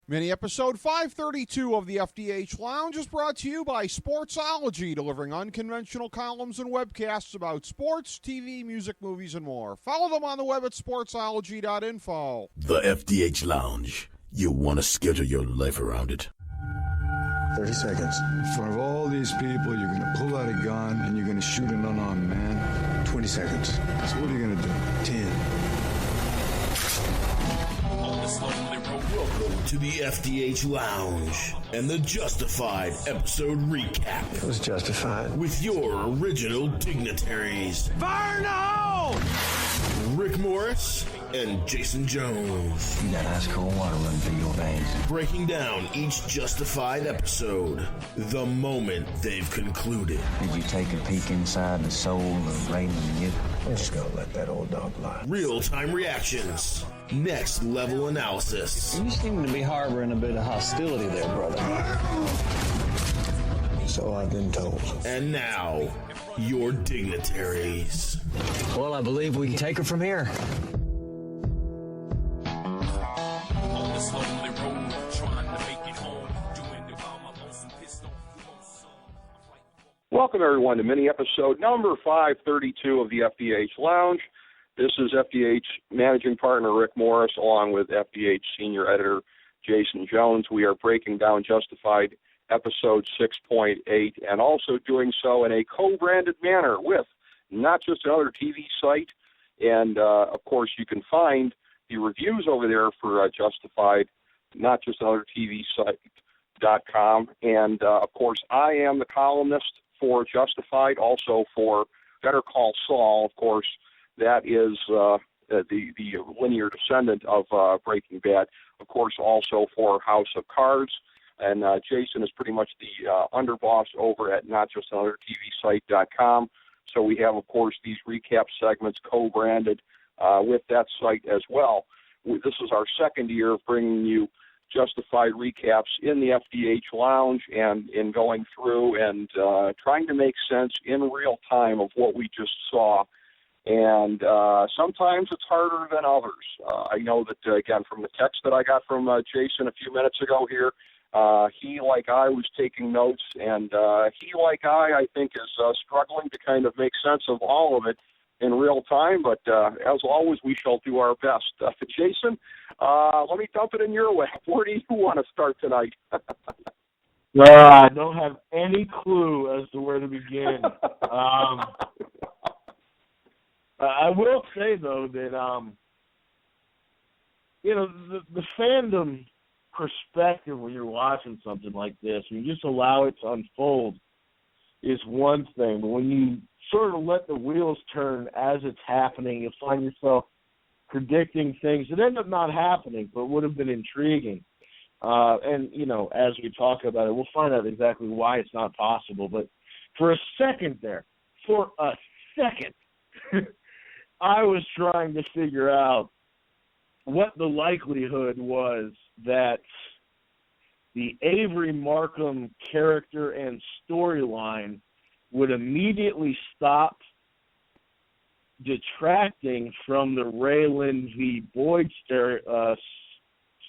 Mini episode 532 of the FDH Lounge is brought to you by Sportsology, delivering unconventional columns and webcasts about sports, TV, music, movies, and more. Follow them on the web at sportsology.info. The FDH Lounge. You want to schedule your life around it. 30 seconds. In front of all these people, you're going to pull out a gun and you're going to shoot an unarmed man. 20 seconds. So what are you going to do? 10. Welcome to the FDH Lounge and the Justified episode recap. It was justified. With your original dignitaries, Fire in the hole! Rick Morris and Jason Jones. You got ice cold water running through your veins. Breaking down each Justified episode the moment they've concluded. Did you take a peek inside the soul of Raymond Newton? I'm just going to let that old dog lie. Real-time reactions. Next level analysis. You seem to be harboring a bit of hostility there, brother. So I've been told. And now, your dignitaries. Well, I believe we can take her from here. Welcome, everyone, to mini episode number 532 of the FDH Lounge. This is FDH Managing Partner Rick Morris, along with FDH Senior Editor Jason Jones. We are breaking down Justified episode 6.8 and also doing so in a co-branded manner with Not Just Another TV site. And, of course, you can find the reviews over there for Justified, Not Just Another TV site.com. And, of course, I am the columnist for Justified, also for Better Call Saul, of course. That is the linear descendant of Breaking Bad. Of course, also for House of Cards. And Jason is pretty much the underboss over at NotJustAnotherTVSite.com. So we have, of course, these recap segments co-branded with that site as well. This is our second year of bringing you Justified recaps in the FDH Lounge and in going through and trying to make sense in real time of what we just saw. And sometimes it's harder than others. I know that, again, from the text that I got from Jason a few minutes ago here, he, like I, was taking notes, and he, like I think, is struggling to kind of make sense of all of it in real time. But as always, we shall do our best. Jason, let me dump it in your way. Where do you want to start tonight? I don't have any clue as to where to begin. I will say, though, that, the fandom perspective when you're watching something like this, when you just allow it to unfold, is one thing. But when you sort of let the wheels turn as it's happening, you find yourself predicting things that end up not happening but would have been intriguing. And, as we talk about it, we'll find out exactly why it's not possible. But for a second, I was trying to figure out what the likelihood was that the Avery Markham character and storyline would immediately stop detracting from the Raylan v. Boyd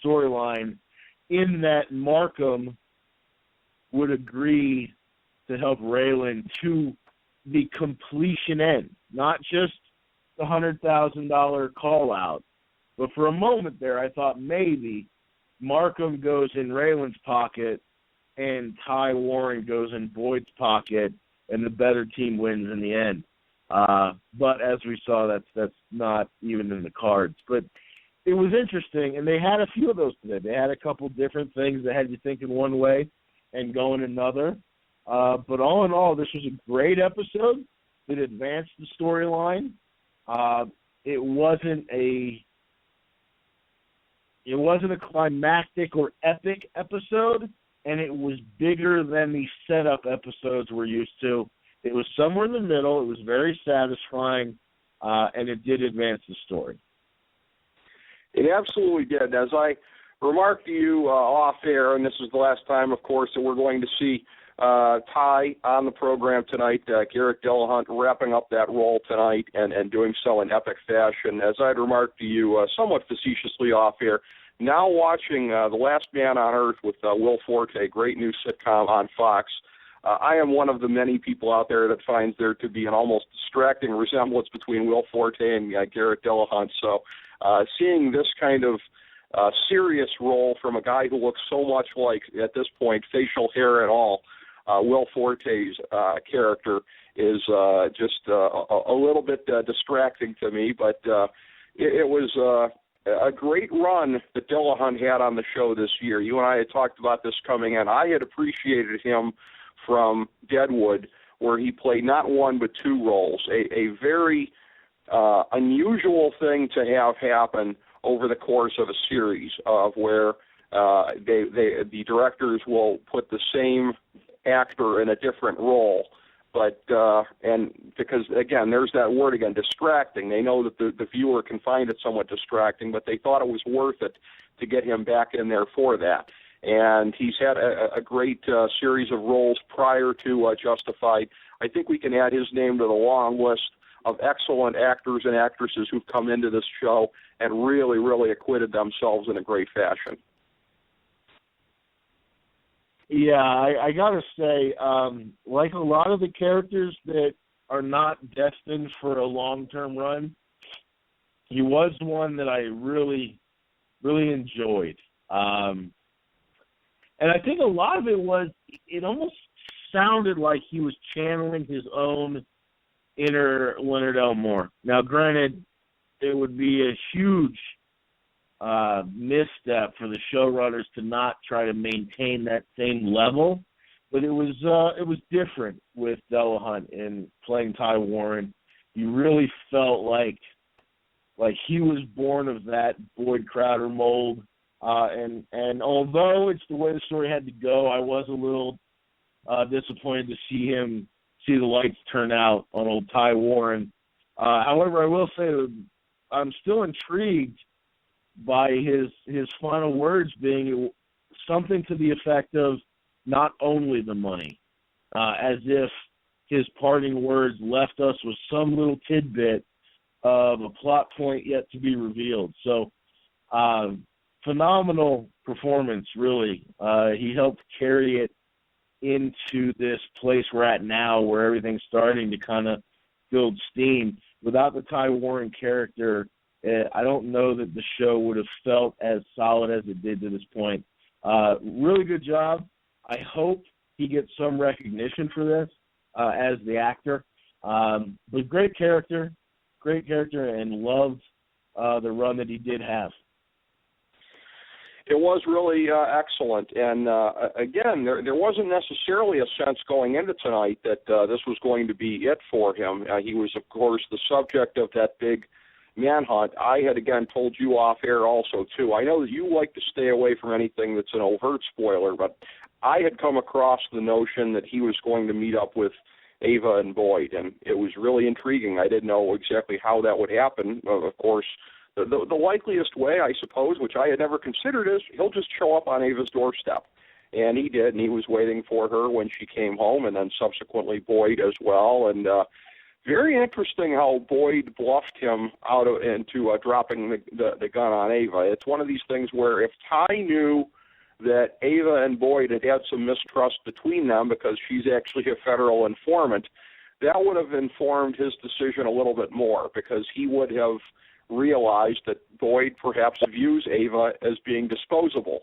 storyline, in that Markham would agree to help Raylan to the completion end, not just the $100,000 call out. But for a moment there, I thought maybe Markham goes in Raylan's pocket and Ty Warren goes in Boyd's pocket, and the better team wins in the end. But as we saw, that's not even in the cards. But it was interesting, and they had a few of those today. They had a couple different things that had you thinking one way and going another. But all in all, this was a great episode. It advanced the storyline. It wasn't a climactic or epic episode, and it was bigger than the setup episodes we're used to. It was somewhere in the middle. It was very satisfying, and it did advance the story. It absolutely did. As I remarked to you off air, and this is the last time, of course, that we're going to see Ty on the program tonight, Garrett Dillahunt wrapping up that role tonight and doing so in epic fashion. As I'd remarked to you somewhat facetiously off air, now watching The Last Man on Earth with Will Forte, great new sitcom on Fox, I am one of the many people out there that finds there to be an almost distracting resemblance between Will Forte and Garrett Dillahunt. So seeing this kind of serious role from a guy who looks so much like, at this point, facial hair and all, Will Forte's character is just a little bit distracting to me, but it was a great run that Dillahunt had on the show this year. You and I had talked about this coming in. I had appreciated him from Deadwood, where he played not one but two roles, a very unusual thing to have happen over the course of a series of where the directors will put the same actor in a different role. But and because, again, there's that word again, distracting. They know that the viewer can find it somewhat distracting, but they thought it was worth it to get him back in there for that. And he's had a great series of roles prior to Justified. I think we can add his name to the long list of excellent actors and actresses who've come into this show and really, really acquitted themselves in a great fashion. Yeah, I got to say, like a lot of the characters that are not destined for a long-term run, he was one that I really, really enjoyed. And I think a lot of it was, it almost sounded like he was channeling his own inner Leonard Elmore. Now, granted, it would be a huge misstep for the showrunners to not try to maintain that same level, but it was different with Dillahunt in playing Ty Warren. You really felt like he was born of that Boyd Crowder mold. And although it's the way the story had to go, I was a little disappointed to see the lights turn out on old Ty Warren. However, I will say that I'm still intrigued by his final words being something to the effect of not only the money, as if his parting words left us with some little tidbit of a plot point yet to be revealed. So, phenomenal performance, really. He helped carry it into this place we're at now where everything's starting to kind of build steam. Without the Ty Warren character, I don't know that the show would have felt as solid as it did to this point. Really good job. I hope he gets some recognition for this as the actor. But great character, and loved the run that he did have. It was really excellent, and again, there wasn't necessarily a sense going into tonight that this was going to be it for him. He was, of course, the subject of that big manhunt. I had, again, told you off air also, too. I know that you like to stay away from anything that's an overt spoiler, but I had come across the notion that he was going to meet up with Ava and Boyd, and it was really intriguing. I didn't know exactly how that would happen. Of course, the likeliest way, I suppose, which I had never considered, is he'll just show up on Ava's doorstep. And he did, and he was waiting for her when she came home, and then subsequently Boyd as well. And very interesting how Boyd bluffed him into dropping the gun on Ava. It's one of these things where if Ty knew that Ava and Boyd had some mistrust between them because she's actually a federal informant, that would have informed his decision a little bit more, because he would have realized that Boyd perhaps views Ava as being disposable.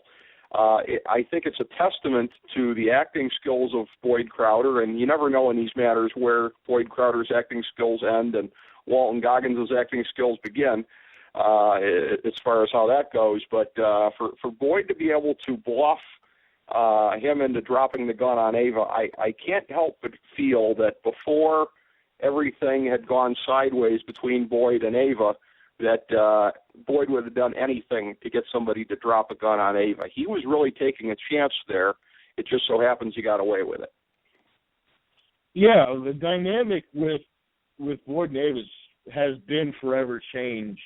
I think it's a testament to the acting skills of Boyd Crowder, and you never know in these matters where Boyd Crowder's acting skills end and Walton Goggins' acting skills begin, as far as how that goes. But for Boyd to be able to bluff him into dropping the gun on Ava, I can't help but feel that before everything had gone sideways between Boyd and Ava, that Boyd would have done anything to get somebody to drop a gun on Ava. He was really taking a chance there. It just so happens he got away with it. Yeah, the dynamic with Boyd and Ava has been forever changed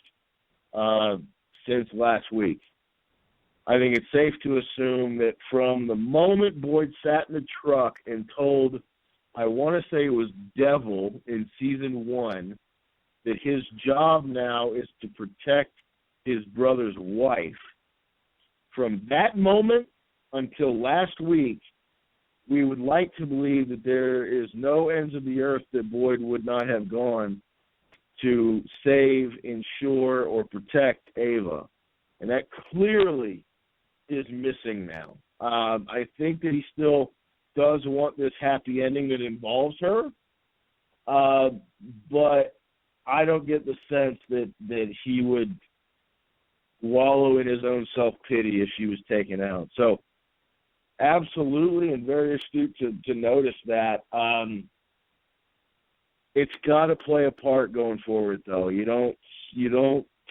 since last week. I think it's safe to assume that from the moment Boyd sat in the truck and told, I want to say it was Devil in season 1, that his job now is to protect his brother's wife, from that moment until last week, we would like to believe that there is no ends of the earth that Boyd would not have gone to save, ensure, or protect Ava. And that clearly is missing now. I think that he still does want this happy ending that involves her, but I don't get the sense that he would wallow in his own self-pity if she was taken out. So absolutely, and very astute to notice that. It's got to play a part going forward, though. You don't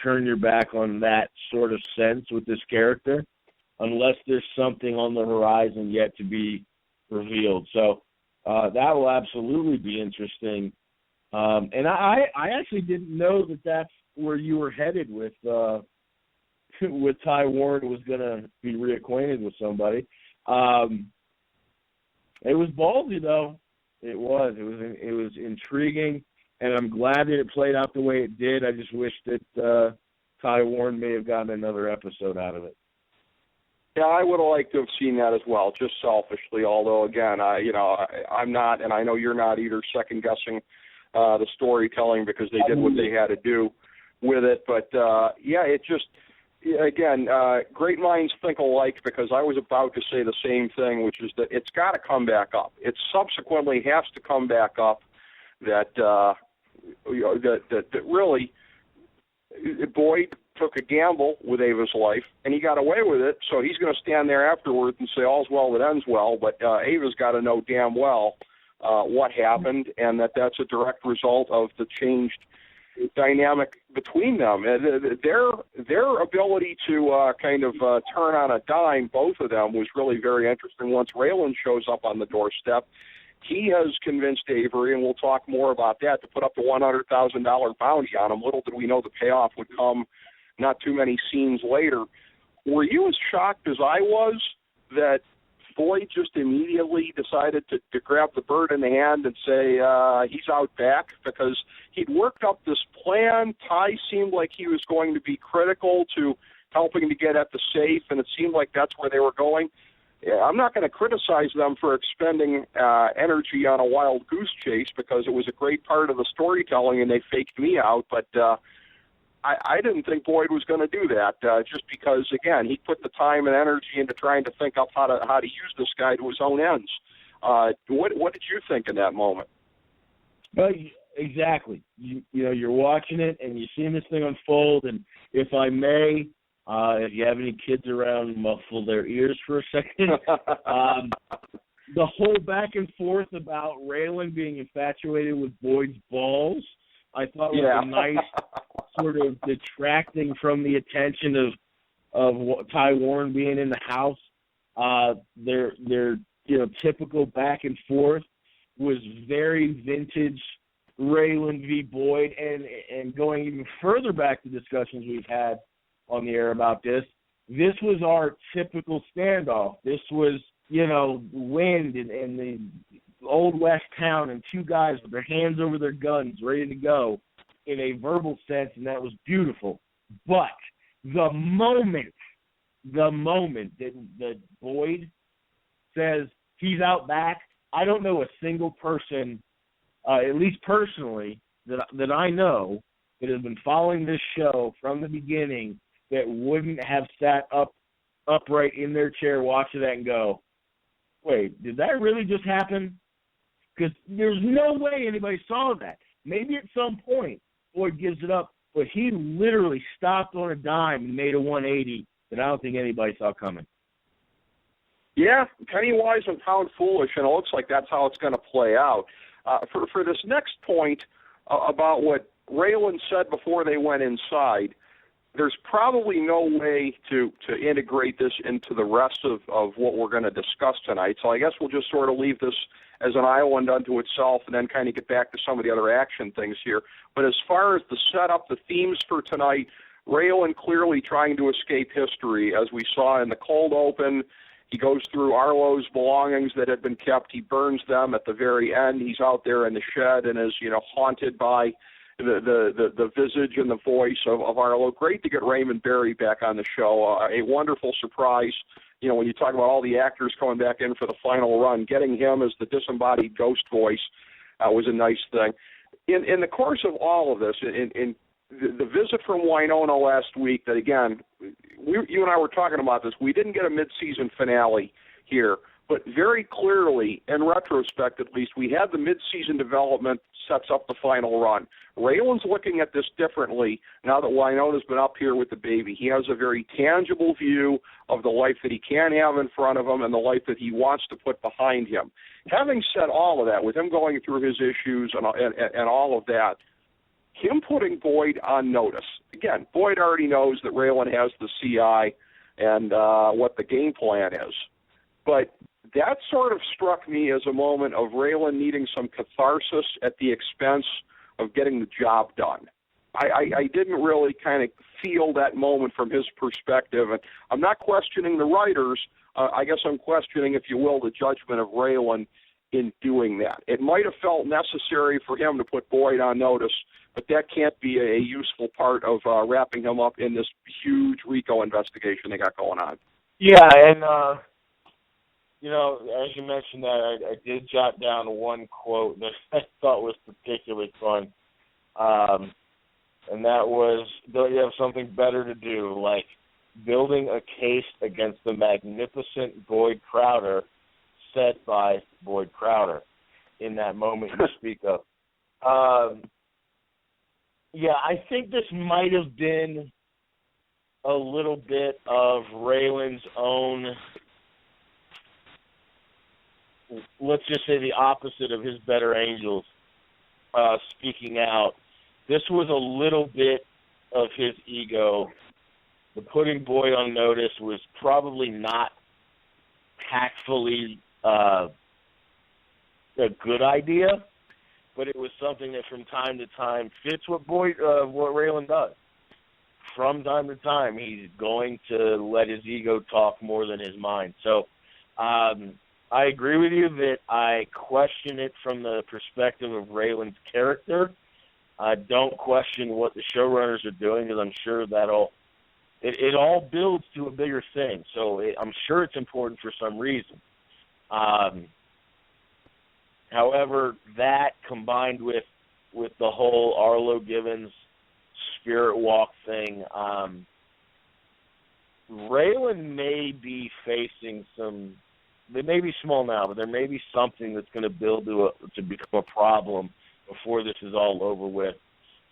turn your back on that sort of sense with this character unless there's something on the horizon yet to be revealed. So that will absolutely be interesting. And I actually didn't know that that's where you were headed with Ty Warren was going to be reacquainted with somebody. It was ballsy, though. It was intriguing, and I'm glad that it played out the way it did. I just wish that Ty Warren may have gotten another episode out of it. Yeah, I would have liked to have seen that as well, just selfishly. Although, again, I'm not, and I know you're not either, second guessing the storytelling because they did what they had to do with it. But yeah, it just. Again, great minds think alike, because I was about to say the same thing, which is that it's got to come back up. It subsequently has to come back up that that really Boyd took a gamble with Ava's life, and he got away with it, so he's going to stand there afterwards and say all's well that ends well, but Ava's got to know damn well what happened, and that's a direct result of the changed dynamic between them. Their ability to kind of turn on a dime, both of them, was really very interesting. Once Raylan shows up on the doorstep, he has convinced Avery, and we'll talk more about that, to put up the $100,000 bounty on him. Little did we know the payoff would come not too many scenes later. Were you as shocked as I was that Boyd just immediately decided to grab the bird in the hand and say he's out back? Because he'd worked up this plan. Ty seemed like he was going to be critical to helping to get at the safe, and it seemed like that's where they were going. Yeah, I'm not going to criticize them for expending energy on a wild goose chase, because it was a great part of the storytelling and they faked me out, but I didn't think Boyd was going to do that, just because, again, he put the time and energy into trying to think up how to use this guy to his own ends. What did you think in that moment? Well, exactly. You're watching it and you're seeing this thing unfold. And if I may, if you have any kids around, muffle their ears for a second. The whole back and forth about Raylan being infatuated with Boyd's balls, I thought was a nice sort of detracting from the attention of Ty Warren being in the house. Their typical back and forth was very vintage Raylan v. Boyd, and going even further back to discussions we've had on the air about this was our typical standoff. This was, wind and the old West town and two guys with their hands over their guns ready to go in a verbal sense, and that was beautiful. But the moment that Boyd says he's out back, I don't know a single person, at least personally, that I know that has been following this show from the beginning that wouldn't have sat upright in their chair watching that and go, wait, did that really just happen? Because there's no way anybody saw that. Maybe at some point Boyd gives it up, but he literally stopped on a dime and made a 180 that I don't think anybody saw coming. Yeah, penny wise and pound foolish, and it looks like that's how it's going to play out. For this next point about what Raylan said before they went inside, there's probably no way to integrate this into the rest of what we're going to discuss tonight. So I guess we'll just sort of leave this as an island unto itself and then kind of get back to some of the other action things here. But as far as the setup, the themes for tonight, Raylan clearly trying to escape history, as we saw in the cold open. He goes through Arlo's belongings that had been kept. He burns them at the very end. He's out there in the shed and is, haunted by the visage and the voice of Arlo. Great to get Raymond Berry back on the show. A wonderful surprise. You know, when you talk about all the actors coming back in for the final run, getting him as the disembodied ghost voice was a nice thing. In the course of all of this, in the visit from Winona last week, that again, you and I were talking about this, we didn't get a mid-season finale here, but very clearly, in retrospect at least, we had the mid-season development sets up the final run. Raylan's looking at this differently now that Winona's been up here with the baby. He has a very tangible view of the life that he can have in front of him and the life that he wants to put behind him. Having said all of that, with him going through his issues and all of that, him putting Boyd on notice. Again, Boyd already knows that Raylan has the CI and what the game plan is. But that sort of struck me as a moment of Raylan needing some catharsis at the expense of getting the job done. I didn't really kind of feel that moment from his perspective. And I'm not questioning the writers. I guess I'm questioning, if you will, the judgment of Raylan in doing that. It might have felt necessary for him to put Boyd on notice, but that can't be a useful part of wrapping him up in this huge RICO investigation they got going on. Yeah, and you know, as you mentioned that, I did jot down one quote that I thought was particularly fun, and that was, don't you have something better to do, like building a case against the magnificent Boyd Crowder set by Boyd Crowder in that moment you speak of. Yeah, I think this might have been a little bit of Raylan's own, let's just say the opposite of his better angels speaking out. This was a little bit of his ego. The putting Boyd on notice was probably not tactfully a good idea, but it was something that from time to time fits what Raylan does. From time to time, he's going to let his ego talk more than his mind. So I agree with you that I question it from the perspective of Raylan's character. I don't question what the showrunners are doing, because I'm sure it all builds to a bigger thing. So I'm sure it's important for some reason. However, that combined with the whole Arlo Givens spirit walk thing, Raylan may be facing some. They may be small now, but there may be something that's going to build to become a problem before this is all over with.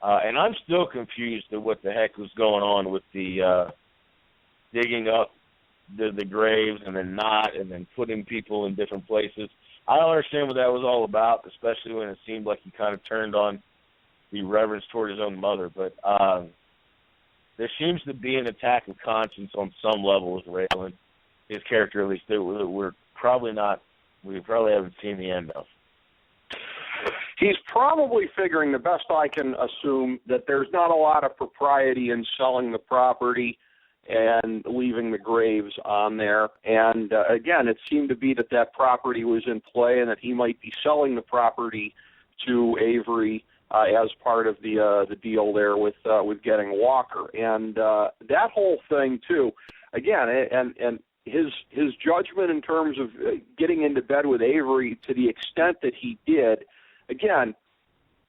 And I'm still confused at what the heck was going on with the digging up the graves and then not, and then putting people in different places. I don't understand what that was all about, especially when it seemed like he kind of turned on the reverence toward his own mother. But there seems to be an attack of conscience on some level with Raylan, his character at least, that we probably haven't seen the end of. He's probably figuring, the best I can assume, that there's not a lot of propriety in selling the property and leaving the graves on there. And again, it seemed to be that property was in play and that he might be selling the property to Avery as part of the deal there with getting Walker. And that whole thing too, again, and his judgment in terms of getting into bed with Avery to the extent that he did, again,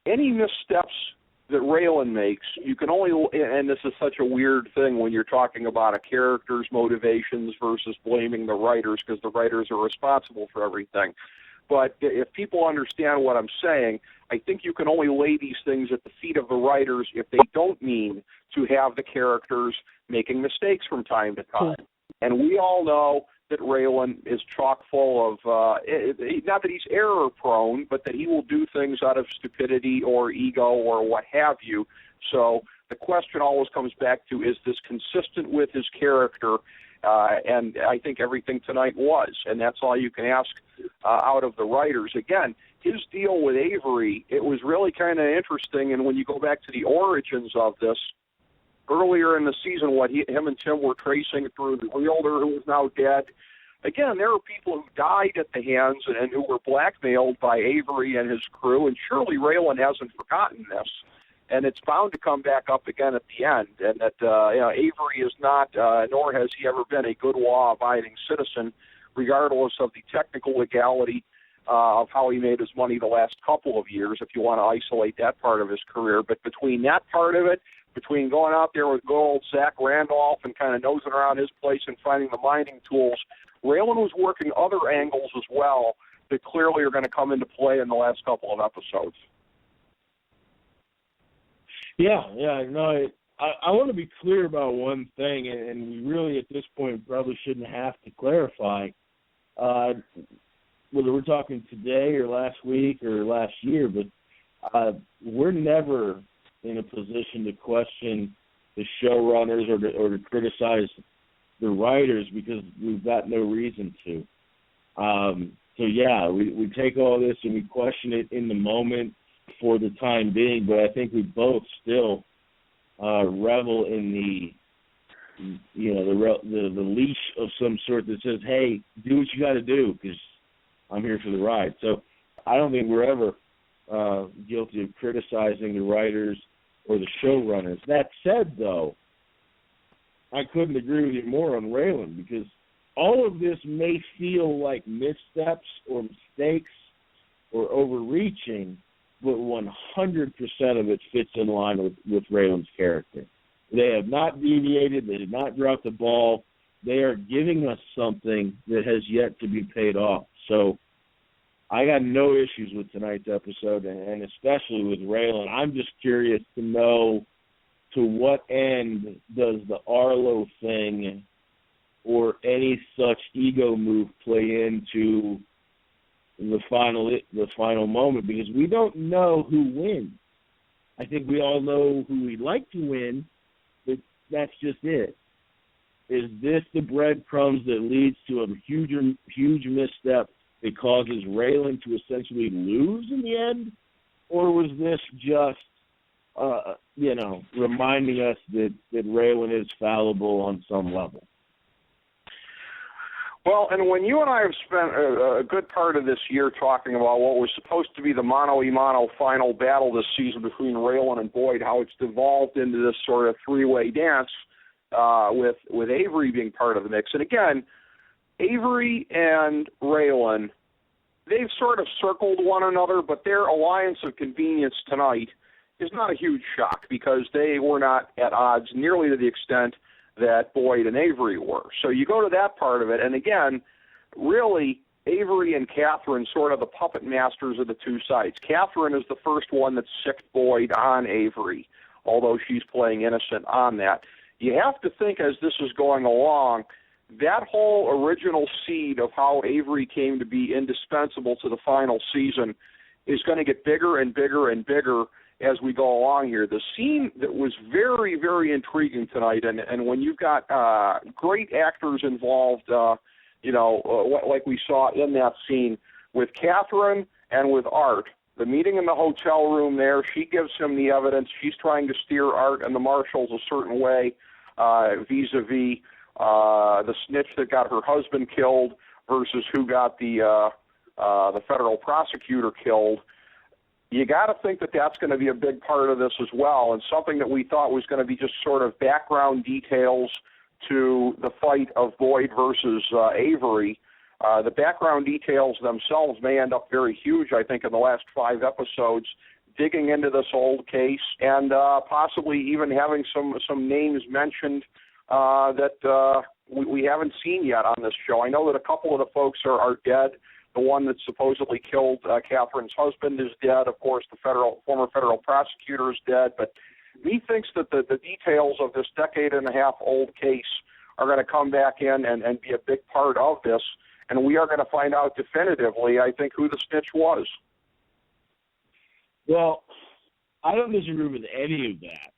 any missteps that Raylan makes, you can only, and this is such a weird thing when you're talking about a character's motivations versus blaming the writers, because the writers are responsible for everything. But if people understand what I'm saying, I think you can only lay these things at the feet of the writers if they don't mean to have the characters making mistakes from time to time. And we all know that Raylan is chock full of, not that he's error-prone, but that he will do things out of stupidity or ego or what have you. So the question always comes back to, is this consistent with his character? And I think everything tonight was, and that's all you can ask out of the writers. Again, his deal with Avery, it was really kind of interesting, and when you go back to the origins of this, earlier in the season, what him and Tim were tracing through the wielder who is now dead. Again, there are people who died at the hands and who were blackmailed by Avery and his crew, and surely Raylan hasn't forgotten this. and it's bound to come back up again at the end. And that Avery is not, nor has he ever been, a good law-abiding citizen, regardless of the technical legality of how he made his money the last couple of years, if you want to isolate that part of his career. But between that part of it, between going out there with good old Zach Randolph and kind of nosing around his place and finding the mining tools, Raylan was working other angles as well that clearly are going to come into play in the last couple of episodes. No, I want to be clear about one thing, and we really at this point probably shouldn't have to clarify whether we're talking today or last week or last year, but we're never in a position to question the showrunners or to criticize the writers because we've got no reason to. We take all this and we question it in the moment for the time being, but I think we both still revel in the leash of some sort that says, hey, do what you got to do because I'm here for the ride. So I don't think we're ever guilty of criticizing the writers or the showrunners. That said, though, I couldn't agree with you more on Raylan because all of this may feel like missteps or mistakes or overreaching, but 100% of it fits in line with Raylan's character. They have not deviated. They did not drop the ball. They are giving us something that has yet to be paid off. So I got no issues with tonight's episode, and especially with Raylan. I'm just curious to know to what end does the Arlo thing or any such ego move play into the final moment, because we don't know who wins. I think we all know who we'd like to win, but that's just it. Is this the breadcrumbs that leads to a huge misstep that causes Raylan to essentially lose in the end? Or was this just, reminding us that Raylan is fallible on some level? Well, and when you and I have spent a good part of this year talking about what was supposed to be the mano-a-mano final battle this season between Raylan and Boyd, how it's devolved into this sort of three-way dance with Avery being part of the mix. And again, Avery and Raylan, they've sort of circled one another, but their alliance of convenience tonight is not a huge shock because they were not at odds nearly to the extent that Boyd and Avery were. So you go to that part of it, and again, really, Avery and Catherine sort of the puppet masters of the two sides. Catherine is the first one that sicked Boyd on Avery, although she's playing innocent on that. You have to think as this is going along, that whole original seed of how Avery came to be indispensable to the final season is going to get bigger and bigger and bigger as we go along here. The scene that was very, very intriguing tonight, and when you've got great actors involved, like we saw in that scene with Catherine and with Art, the meeting in the hotel room there, she gives him the evidence. She's trying to steer Art and the marshals a certain way vis-a-vis the snitch that got her husband killed versus who got the federal prosecutor killed. You got to think that that's going to be a big part of this as well, and something that we thought was going to be just sort of background details to the fight of Boyd versus Avery. The background details themselves may end up very huge, I think, in the last 5 episodes, digging into this old case and possibly even having some names mentioned that we haven't seen yet on this show. I know that a couple of the folks are dead. The one that supposedly killed Catherine's husband is dead. Of course, the former federal prosecutor is dead. But he thinks that the details of this decade-and-a-half-old case are going to come back in and be a big part of this. And we are going to find out definitively, I think, who the snitch was. Well, I don't disagree with any of that.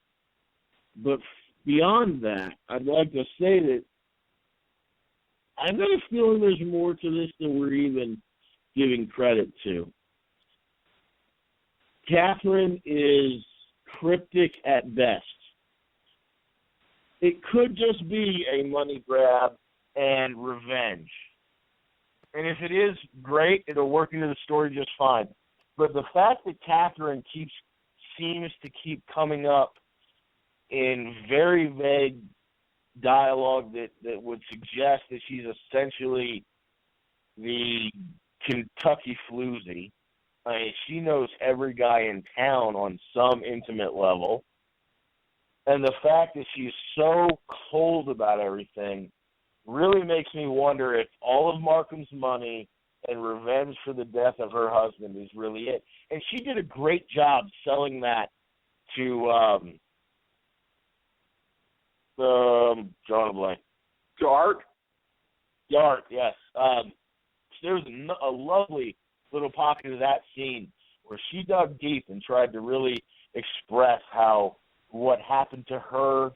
But beyond that, I'd like to say that I've got a feeling there's more to this than we're even giving credit to. Catherine is cryptic at best. It could just be a money grab and revenge. And if it is, great, it'll work into the story just fine. But the fact that Catherine keeps seems to keep coming up in very vague dialogue that would suggest that she's essentially the Kentucky floozy. I mean, she knows every guy in town on some intimate level. And the fact that she's so cold about everything really makes me wonder if all of Markham's money and revenge for the death of her husband is really it. And she did a great job selling that to drawing a blank. To Art? Art, yes. There's a lovely little pocket of that scene where she dug deep and tried to really express how what happened to her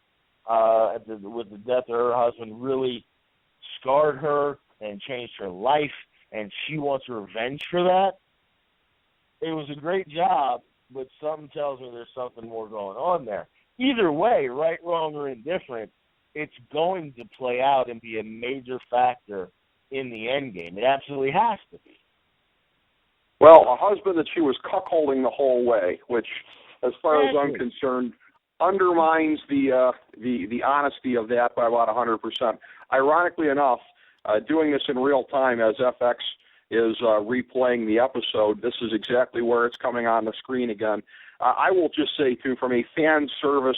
with the death of her husband really scarred her and changed her life, and she wants revenge for that. It was a great job, but something tells me there's something more going on there. Either way, right, wrong, or indifferent, it's going to play out and be a major factor in the end game. It absolutely has to be. Well, a husband that she was cuckolding the whole way, which, as far as I'm concerned, undermines the honesty of that by about 100%. Ironically enough, doing this in real time as FX is replaying the episode, this is exactly where it's coming on the screen again. I will just say, too, from a fan service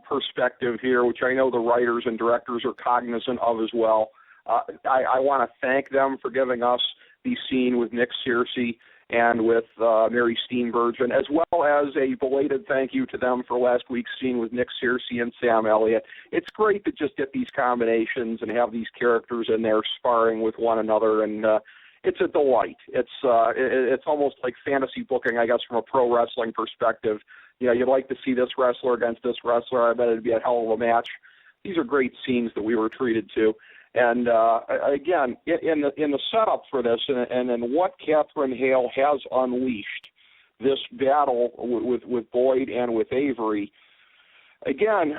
perspective here, which I know the writers and directors are cognizant of as well, I want to thank them for giving us the scene with Nick Searcy and with Mary Steenburgen, as well as a belated thank you to them for last week's scene with Nick Searcy and Sam Elliott. It's great to just get these combinations and have these characters in there sparring with one another, and it's a delight. It's almost like fantasy booking, I guess, from a pro wrestling perspective. You know, you'd like to see this wrestler against this wrestler. I bet it'd be a hell of a match. These are great scenes that we were treated to. And again, in the setup for this, and in what Catherine Hale has unleashed, this battle with Boyd and with Avery, again,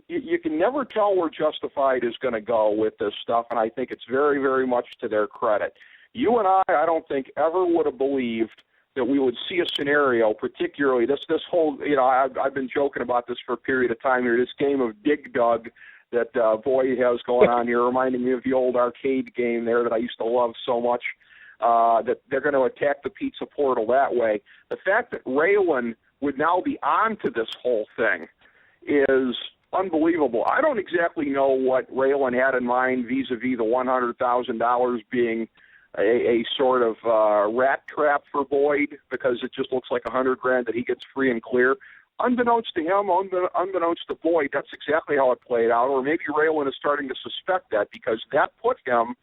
you can never tell where Justified is going to go with this stuff, and I think it's very, very much to their credit. You and I don't think ever would have believed that we would see a scenario, particularly this whole, you know, I've been joking about this for a period of time here, this game of Dig Dug that Boyd has going on here, reminding me of the old arcade game there that I used to love so much, that they're going to attack the pizza portal that way. The fact that Raylan would now be onto this whole thing is unbelievable. I don't exactly know what Raylan had in mind vis-a-vis the $100,000 being a sort of rat trap for Boyd, because it just looks like $100,000 that he gets free and clear. Unbeknownst to him, unbeknownst to Boyd, that's exactly how it played out. Or maybe Raylan is starting to suspect that, because that put him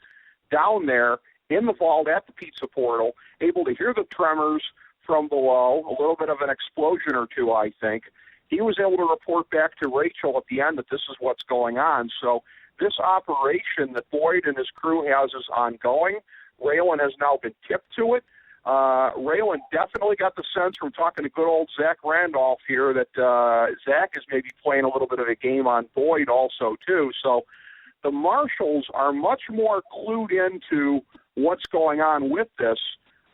down there in the vault at the pizza portal, able to hear the tremors from below, a little bit of an explosion or two, I think. He was able to report back to Rachel at the end that this is what's going on. So this operation that Boyd and his crew has is ongoing. Raylan has now been tipped to it. Raylan definitely got the sense from talking to good old Zach Randolph here that Zach is maybe playing a little bit of a game on Boyd also, too. So the Marshals are much more clued into what's going on with this,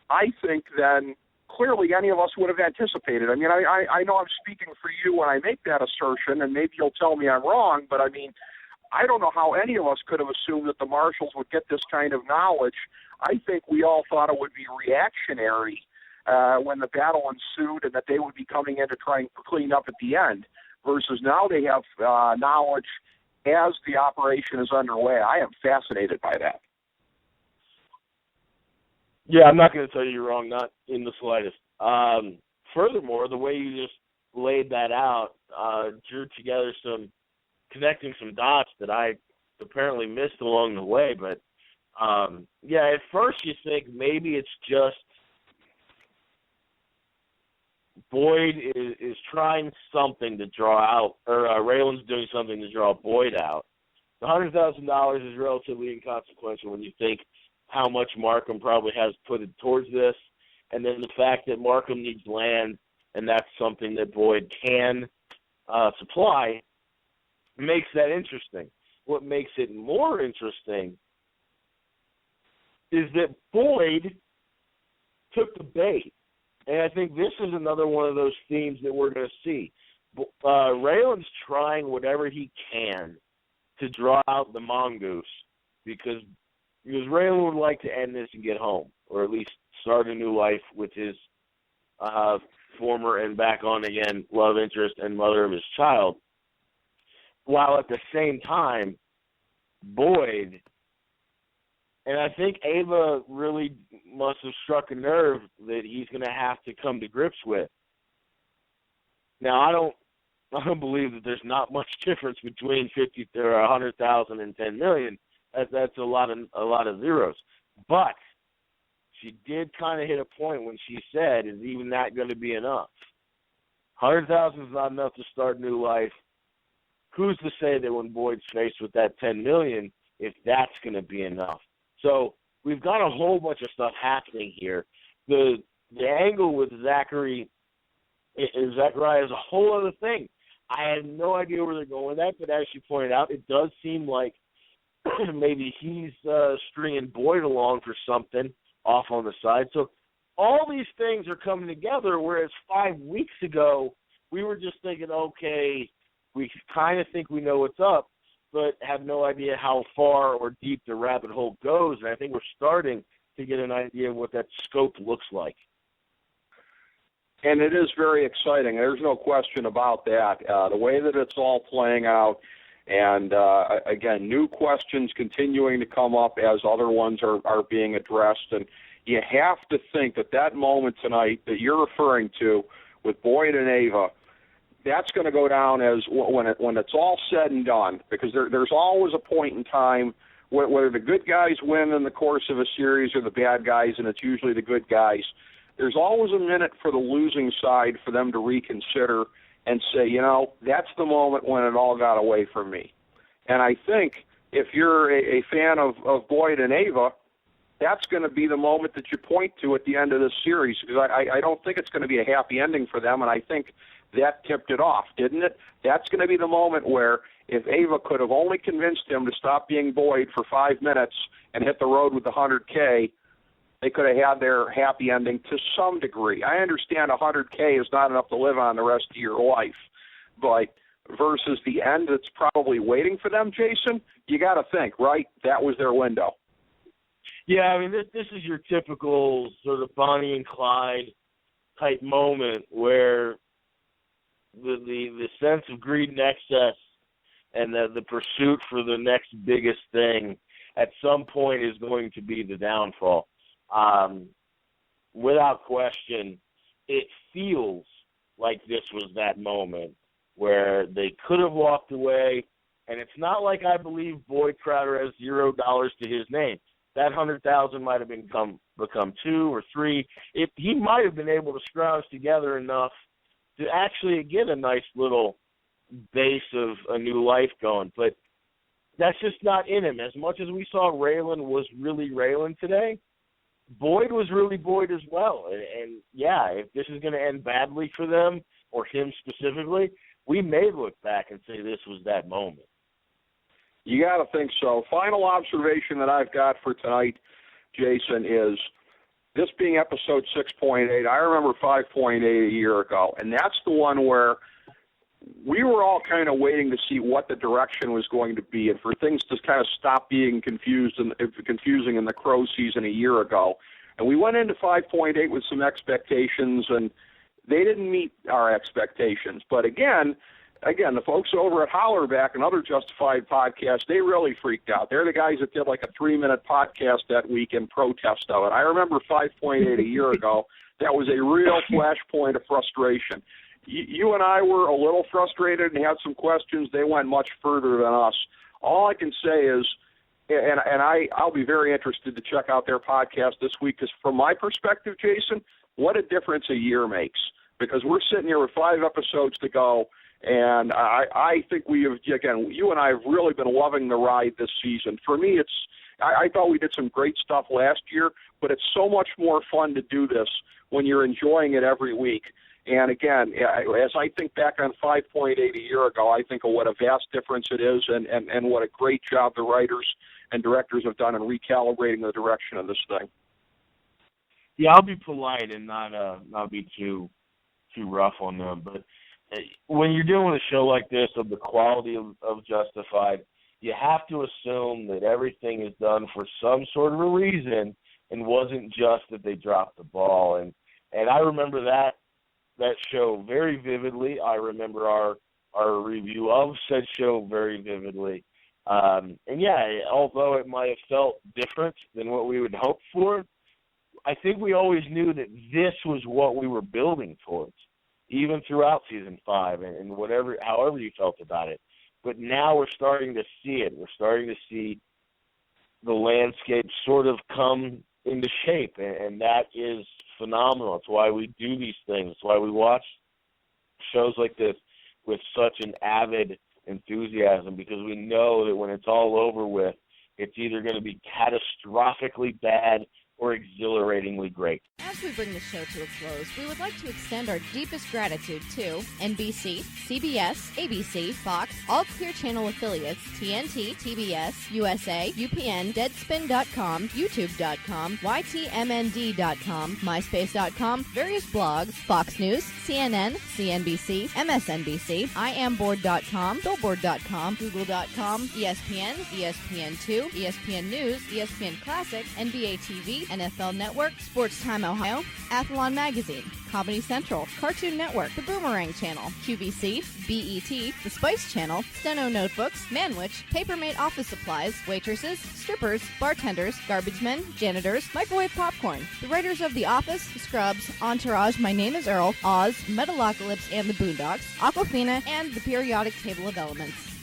I think, than clearly any of us would have anticipated. I mean, I know I'm speaking for you when I make that assertion, and maybe you'll tell me I'm wrong, but I mean, I don't know how any of us could have assumed that the Marshals would get this kind of knowledge. I think we all thought it would be reactionary when the battle ensued, and that they would be coming in to try and clean up at the end, versus now they have knowledge as the operation is underway. I am fascinated by that. Yeah, I'm not going to tell you you're wrong, not in the slightest. Furthermore, the way you just laid that out drew together connecting some dots that I apparently missed along the way. But, yeah, at first you think maybe it's just Boyd is trying something to draw out, or Raylan's doing something to draw Boyd out. The $100,000 is relatively inconsequential when you think how much Markham probably has put it towards this, and then the fact that Markham needs land, and that's something that Boyd can supply, makes that interesting. What makes it more interesting is that Boyd took the bait And I think this is another one of those themes that we're going to see. Raylan's trying whatever he can to draw out the mongoose because Raylan would like to end this and get home, or at least start a new life with his former and back on again love interest and mother of his child, while at the same time, Boyd, and I think Ava really must have struck a nerve that he's going to have to come to grips with. Now, I don't believe that there's not much difference between 50 or 100,000 and 10 million. That's a lot of zeros. But she did kind of hit a point when she said, "Is even that going to be enough? 100,000 is not enough to start a new life. Who's to say that when Boyd's faced with that 10 million, if that's going to be enough?" So we've got a whole bunch of stuff happening here. The angle with Zachariah is a whole other thing. I had no idea where they're going with that, but as you pointed out, it does seem like maybe he's stringing Boyd along for something off on the side. So all these things are coming together, whereas 5 weeks ago we were just thinking, okay, we kind of think we know what's up, but have no idea how far or deep the rabbit hole goes. And I think we're starting to get an idea of what that scope looks like. And it is very exciting. There's no question about that. The way that it's all playing out, and again, new questions continuing to come up as other ones are being addressed. And you have to think that moment tonight that you're referring to with Boyd and Ava, that's going to go down as when it's all said and done, because there's always a point in time whether the good guys win in the course of a series or the bad guys, and it's usually the good guys. There's always a minute for the losing side for them to reconsider and say, that's the moment when it all got away from me. And I think if you're a fan of Boyd and Ava, that's going to be the moment that you point to at the end of this series, because I don't think it's going to be a happy ending for them, and I think that tipped it off, didn't it? That's going to be the moment where if Ava could have only convinced him to stop being Boyd for 5 minutes and hit the road with the 100K, they could have had their happy ending to some degree. I understand 100K is not enough to live on the rest of your life, but versus the end that's probably waiting for them, Jason, you got to think, right? That was their window. Yeah, I mean, this is your typical sort of Bonnie and Clyde type moment where the sense of greed and excess and the pursuit for the next biggest thing at some point is going to be the downfall. Without question, it feels like this was that moment where they could have walked away, and it's not like I believe Boyd Crowder has $0 to his name. That 100,000 might have become 2 or 3. He might have been able to scrounge together enough to actually get a nice little base of a new life going, but that's just not in him. As much as we saw Raylan was really Raylan today, Boyd was really Boyd as well. And yeah, if this is going to end badly for them, or him specifically, we may look back and say this was that moment. You got to think so. Final observation that I've got for tonight, Jason, is this being episode 6.8. I remember 5.8 a year ago, and that's the one where we were all kind of waiting to see what the direction was going to be and for things to kind of stop being confusing in the Crow season a year ago. And we went into 5.8 with some expectations, and they didn't meet our expectations. But again, the folks over at Hollerback and other Justified podcasts, they really freaked out. They're the guys that did like a 3-minute podcast that week in protest of it. I remember 5.8 a year ago. That was a real flashpoint of frustration. You and I were a little frustrated and had some questions. They went much further than us. All I can say is, and I'll be very interested to check out their podcast this week, because from my perspective, Jason, what a difference a year makes. Because we're sitting here with 5 episodes to go, and I think we have, again, you and I have really been loving the ride this season. For me, I thought we did some great stuff last year, but it's so much more fun to do this when you're enjoying it every week. And again, as I think back on 5.8 a year ago, I think of what a vast difference it is, and what a great job the writers and directors have done in recalibrating the direction of this thing. Yeah, I'll be polite and not be too rough on them. But when you're doing a show like this of the quality of Justified, you have to assume that everything is done for some sort of a reason and wasn't just that they dropped the ball. And I remember that show very vividly. I remember our review of said show very vividly. And yeah, although it might have felt different than what we would hope for, I think we always knew that this was what we were building towards, even throughout season 5 and however you felt about it. But now we're starting to see it. We're starting to see the landscape sort of come into shape, and that is phenomenal. It's why we do these things. It's why we watch shows like this with such an avid enthusiasm, because we know that when it's all over with, it's either going to be catastrophically bad or exhilaratingly great. As we bring the show to a close, we would like to extend our deepest gratitude to NBC, CBS, ABC, Fox, all Clear Channel affiliates, TNT, TBS, USA, UPN, Deadspin.com, YouTube.com, YTMND.com, MySpace.com, various blogs, Fox News, CNN, CNBC, MSNBC, IamBoard.com, Billboard.com, Google.com, ESPN, ESPN2, ESPN News, ESPN Classic, NBA TV, NFL Network, Sports Time Ohio, Athlon Magazine, Comedy Central, Cartoon Network, The Boomerang Channel, QVC, BET, The Spice Channel, Steno Notebooks, Manwich, Papermate Office Supplies, waitresses, strippers, bartenders, garbage men, janitors, microwave popcorn, the writers of The Office, Scrubs, Entourage, My Name is Earl, Oz, Metalocalypse and the Boondocks, Aquafina, and the Periodic Table of Elements.